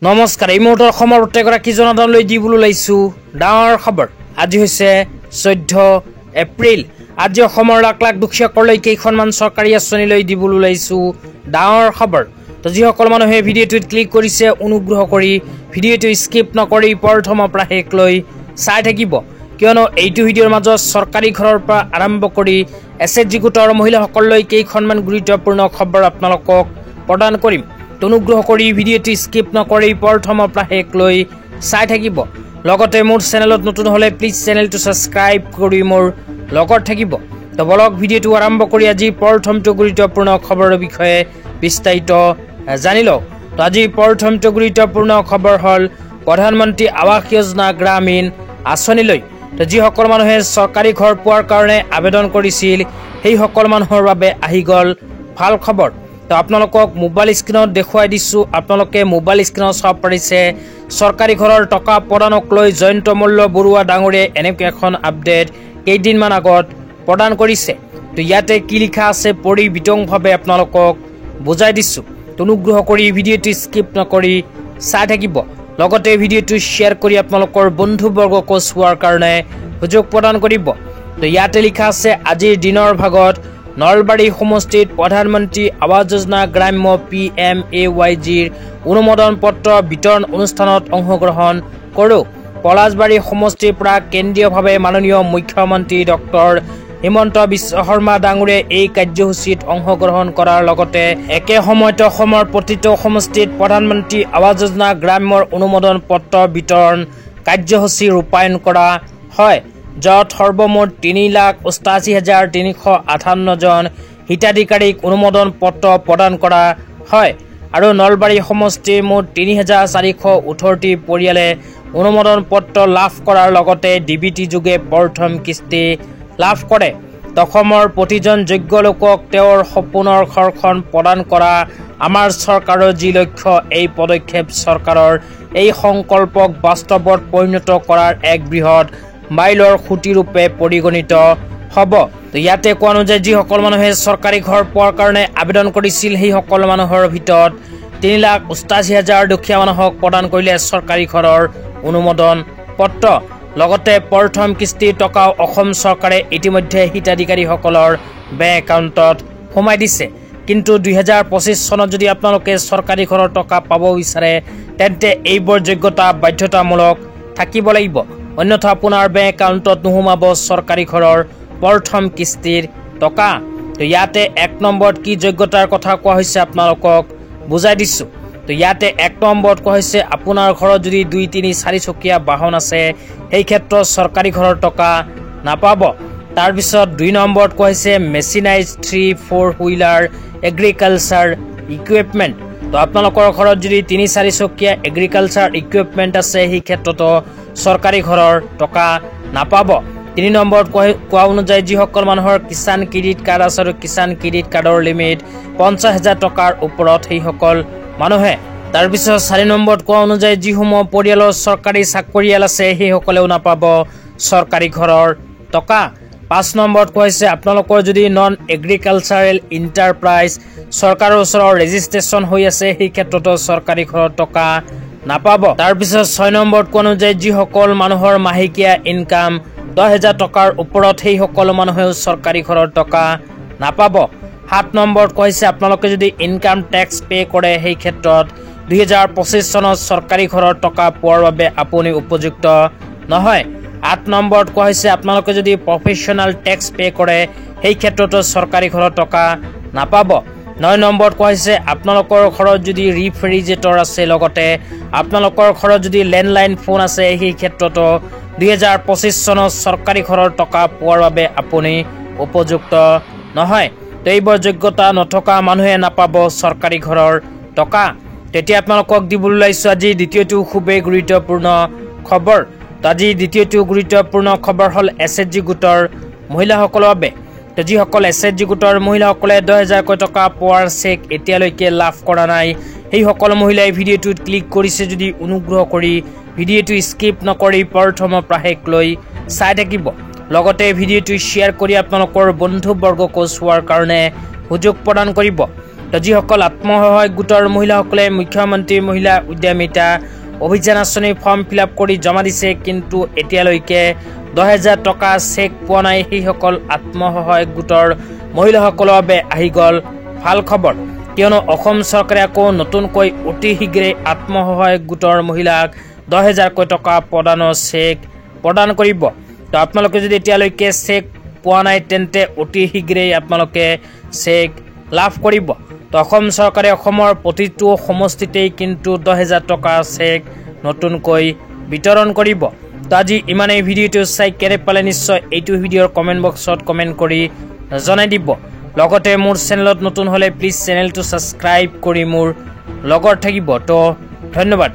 নমস্কাৰ এই মুহূৰ্তৰ অসমৰ প্ৰত্যেকগৰাকী জনতালৈ দিবলৈ লাইছো ডাঙৰ খবৰ। আজি হৈছে 14 এপ্ৰিল। আজি অসমৰ লাখ লাখ দুখীয়াসকললৈ কেইখনমান চৰকাৰী আঁচনি লৈ দিবলৈ লাইছো ডাঙৰ খবৰ। তো যিসকল মানুহে ভিডিঅ'টোত ক্লিক কৰিছে অনুগ্ৰহ কৰি ভিডিঅ'টো স্কিপ নকৰি প্ৰথমৰ পৰা শেষলৈ চাই থাকিব, কিয়নো এইটো ভিডিঅ'ৰ মাজত চৰকাৰী ঘৰৰ পৰা আৰম্ভ কৰি এছএইচজি গোটৰ মহিলাসকললৈ কেইখনমান গুৰুত্বপূৰ্ণ খবৰ আপোনালোকক প্ৰদান কৰিম। অনুগ্ৰহ কৰি ভিডিঅ'টো স্কিপ নকৰি প্ৰথমৰ পৰা শেষলৈ চাই থাকিব। লগতে মোৰ চেনেলত নতুন হলে প্লিজ চেনেলটো সাবস্ক্ৰাইব কৰি মোৰ লগত থাকিব। তো বলক ভিডিঅ'টো আৰম্ভ কৰি আজি প্ৰথমটো গুৰুত্বপূৰ্ণ খবৰৰ বিষয়ে বিস্তাৰিত জানি লওঁ। তো আজি প্ৰথমটো গুৰুত্বপূৰ্ণ খবৰ হ'ল প্ৰধানমন্ত্ৰী আৱাস যোজনা গ্ৰামীণ আঁচনিলৈ। তো যিসকল মানুহে চৰকাৰী ঘৰ পোৱাৰ কাৰণে আবেদন কৰিছিল সেই সকল মানুহৰ বাবে আহি গ'ল ভাল খবৰ। তো আপোনালোকক মোবাইল স্ক্ৰীনত দেখুৱাই দিছোঁ, আপোনালোকে মোবাইল স্ক্ৰীনত চাব পাৰিছে চৰকাৰী ঘৰৰ টকা প্ৰদানক লৈ জয়ন্ত মল্ল বৰুৱা ডাঙৰীয়াই এনেকৈ এখন আপডেট কেইদিনমান আগত প্ৰদান কৰিছে। তো ইয়াতে কি লিখা আছে পঢ়ি বিতংভাৱে আপোনালোকক বুজাই দিছোঁ। অনুগ্ৰহ কৰি ভিডিঅ'টো স্কিপ নকৰি চাই থাকিব। লগতে ভিডিঅ'টো শ্বেয়াৰ কৰি আপোনালোকৰ বন্ধুবৰ্গকো চোৱাৰ কাৰণে সুযোগ প্ৰদান কৰিব। তো ইয়াতে লিখা আছে আজিৰ দিনৰ ভাগত নলবাৰী সমষ্টিত প্ৰধানমন্ত্ৰী আৱাস যোজনা গ্ৰাম্য PMAYGৰ অনুমোদন পত্ৰ বিতৰণ অনুষ্ঠানত অংশগ্ৰহণ কৰোঁ। পলাশবাৰী সমষ্টিৰ পৰা কেন্দ্ৰীয়ভাৱে মাননীয় মুখ্যমন্ত্ৰী ডক্টৰ হিমন্ত বিশ্ব শৰ্মা ডাঙৰীয়াই এই কাৰ্যসূচীত অংশগ্ৰহণ কৰাৰ লগতে একে সময়তে অসমৰ প্ৰতিটো সমষ্টিত প্ৰধানমন্ত্ৰী আৱাস যোজনা গ্ৰাম্যৰ অনুমোদন পত্ৰ বিতৰণ কাৰ্যসূচী ৰূপায়ণ কৰা হয়, য'ত সৰ্বমুঠ 3,88,358 জন হিতাধিকাৰীক অনুমোদন পত্ৰ প্ৰদান কৰা হয় আৰু নলবাৰী সমষ্টিৰ মুঠ 3,418টি পৰিয়ালে অনুমোদন পত্ৰ লাভ কৰাৰ লগতে DBT যোগে প্ৰথম কিস্তি লাভ কৰে। অসমৰ প্ৰতিজন যোগ্য লোকক তেওঁৰ সপোনৰ ঘৰখন প্ৰদান কৰা আমাৰ চৰকাৰৰ যি লক্ষ্য, এই পদক্ষেপ চৰকাৰৰ এই সংকল্পক বাস্তৱত পৰিণত কৰাৰ এক বৃহৎ মাইলৰ খুঁটিৰূপে পৰিগণিত হ'ব। তো ইয়াতে কোৱা অনুযায়ী যিসকল মানুহে চৰকাৰী ঘৰ পোৱাৰ কাৰণে আবেদন কৰিছিল সেই সকল মানুহৰ ভিতৰত 3,88,000 দুখীয়া মানুহক প্ৰদান কৰিলে চৰকাৰী ঘৰৰ অনুমোদন পত্ৰ। লগতে প্ৰথম কিস্তিৰ টকাও অসম চৰকাৰে ইতিমধ্যে হিতাধিকাৰীসকলৰ বেংক একাউণ্টত সোমাই দিছে। কিন্তু 2025 চনত যদি আপোনালোকে চৰকাৰী ঘৰৰ টকা পাব বিচাৰে তেন্তে এইবোৰ যোগ্যতা বাধ্যতামূলক থাকিব লাগিব, অন্যথা আপোনাৰ বেংক একাউণ্টত নোসোমাব চৰকাৰী ঘৰৰ প্ৰথম কিস্তিৰ টকা। তো ইয়াতে 1 নম্বৰত কি যোগ্যতাৰ কথা কোৱা হৈছে আপোনালোকক বুজাই দিছোঁ। তো ইয়াতে 1 নম্বৰত কোৱা হৈছে আপোনাৰ ঘৰত যদি 2, 3, 4 চকীয়া বাহন আছে সেই ক্ষেত্ৰত চৰকাৰী ঘৰৰ টকা নাপাব। তাৰপিছত 2 নম্বৰত কোৱা হৈছে মেচিনাইজ 3, 4 হুইলাৰ এগ্ৰিকালচাৰ ইকুইপমেণ্ট। তো আপোনালোকৰ ঘৰত যদি 3, 4 চকীয়া এগ্ৰিকালচাৰ ইকুইপমেণ্ট আছে সেই ক্ষেত্ৰতো চৰকাৰী ঘৰৰ টকা নাপাব। 3 নম্বৰত কোৱা অনুযায়ী যিসকল মানুহৰ কিষাণ ক্ৰেডিট কাৰ্ড আছে আৰু কিষাণ ক্ৰেডিট কাৰ্ডৰ লিমিট 50,000 টকাৰ ওপৰত সেইসকল মানুহে। তাৰপিছত 4 নম্বৰত কোৱা অনুযায়ী যিসমূহ পৰিয়ালৰ চৰকাৰী চাকৰিয়াল আছে সেইসকলেও নাপাব চৰকাৰী ঘৰৰ টকা। 5 নম্বৰত কোৱা হৈছে আপোনালোকৰ যদি নন এগ্ৰিকালচাৰেল ইণ্টাৰপ্ৰাইজ চৰকাৰৰ ওচৰত ৰেজিষ্ট্ৰেশ্যন হৈ আছে সেই ক্ষেত্ৰতো চৰকাৰী ঘৰৰ টকা নাপাব। তাৰপিছত 6 নম্বৰত কোৱা অনুযায়ী যিসকল মানুহৰ মাহেকীয়া ইনকাম 10,000 টকাৰ ওপৰত সেই সকলো মানুহেও চৰকাৰী ঘৰৰ টকা নাপাব। 7 নম্বৰত কোৱা হৈছে আপোনালোকে যদি ইনকাম টেক্স পে' কৰে সেই ক্ষেত্ৰত 2025 চনত চৰকাৰী ঘৰৰ টকা পোৱাৰ বাবে আপুনি উপযুক্ত নহয়। 8 নম্বৰত কোৱা হৈছে আপোনালোকে যদি প্ৰফেশ্যনেল টেক্স পে' কৰে সেই ক্ষেত্ৰতো চৰকাৰী ঘৰৰ টকা নাপাব। 9 নম্বৰত কোৱা হৈছে আপোনালোকৰ ঘৰত যদি ৰিফ্ৰিজেৰেটৰ আছে লগতে আপোনালোকৰ ঘৰত যদি লেণ্ডলাইন ফোন আছে সেই ক্ষেত্ৰতো 2025 চনত চৰকাৰী ঘৰৰ টকা পোৱাৰ বাবে আপুনি উপযুক্ত নহয়। তো এইবোৰ যোগ্যতা নথকা মানুহে নাপাব চৰকাৰী ঘৰৰ টকা। তেতিয়া আপোনালোকক দিবলৈ ওলাইছোঁ আজি দ্বিতীয়টো খুবেই গুৰুত্বপূৰ্ণ খবৰ। তো আজি দ্বিতীয়টো গুৰুত্বপূৰ্ণ খবৰ হ'ল এছএইচজি গোটৰ মহিলাসকলৰ বাবে। তো যিসকল এছএইচজি গোটৰ মহিলাসকলে 10,000কৈ টকা পোৱাৰ চেক এতিয়ালৈকে লাভ কৰা নাই সেই সকলো মহিলাই ভিডিঅ'টোত ক্লিক কৰিছে যদি অনুগ্ৰহ কৰি ভিডিঅ'টো স্কিপ নকৰি প্ৰথমৰ পৰা শেষলৈ চাই থাকিব। লগতে ভিডিঅ'টো শ্বেয়াৰ কৰি আপোনালোকৰ বন্ধুবৰ্গকো চোৱাৰ কাৰণে সুযোগ প্ৰদান কৰিব। তো যিসকল আত্মসহায়ক গোটৰ মহিলাসকলে মুখ্যমন্ত্ৰী মহিলা উদ্যমিতা অভিযান আঁচনি ফৰ্ম ফিল আপ কৰি জমা দিছে, কিন্তু এতিয়ালৈকে 10,000 টকা চেক পোৱা নাই। সেইসকল আত্মসহায়ক গোটৰ মহিলাসকলৰ বাবে আহি গ'ল ভাল খবৰ, কিয়নো অসম চৰকাৰে আকৌ নতুনকৈ অতি শীঘ্ৰে আত্মসহায়ক গোটৰ মহিলাক 10,000 টকা প্ৰদানৰ চেক প্ৰদান কৰিব। তো আপোনালোকে যদি এতিয়ালৈকে চেক পোৱা নাই তেন্তে অতি শীঘ্ৰেই আপোনালোকে চেক লাভ কৰিব। তো অসম চৰকাৰে অসমৰ প্ৰতিটো সমষ্টিতেই কিন্তু 10,000 টকা চেক নতুনকৈ বিতৰণ কৰিব। তো আজি ইমানেই। ভিডিঅ'টো চাই কেনে পালে নিশ্চয় এইটো ভিডিঅ'ৰ কমেণ্ট বক্সত কমেণ্ট কৰি জনাই দিব। লগতে মোৰ চেনেলত নতুন হ'লে প্লিজ চেনেলটো ছাবস্ক্ৰাইব কৰি মোৰ লগত থাকিব। তো ধন্যবাদ।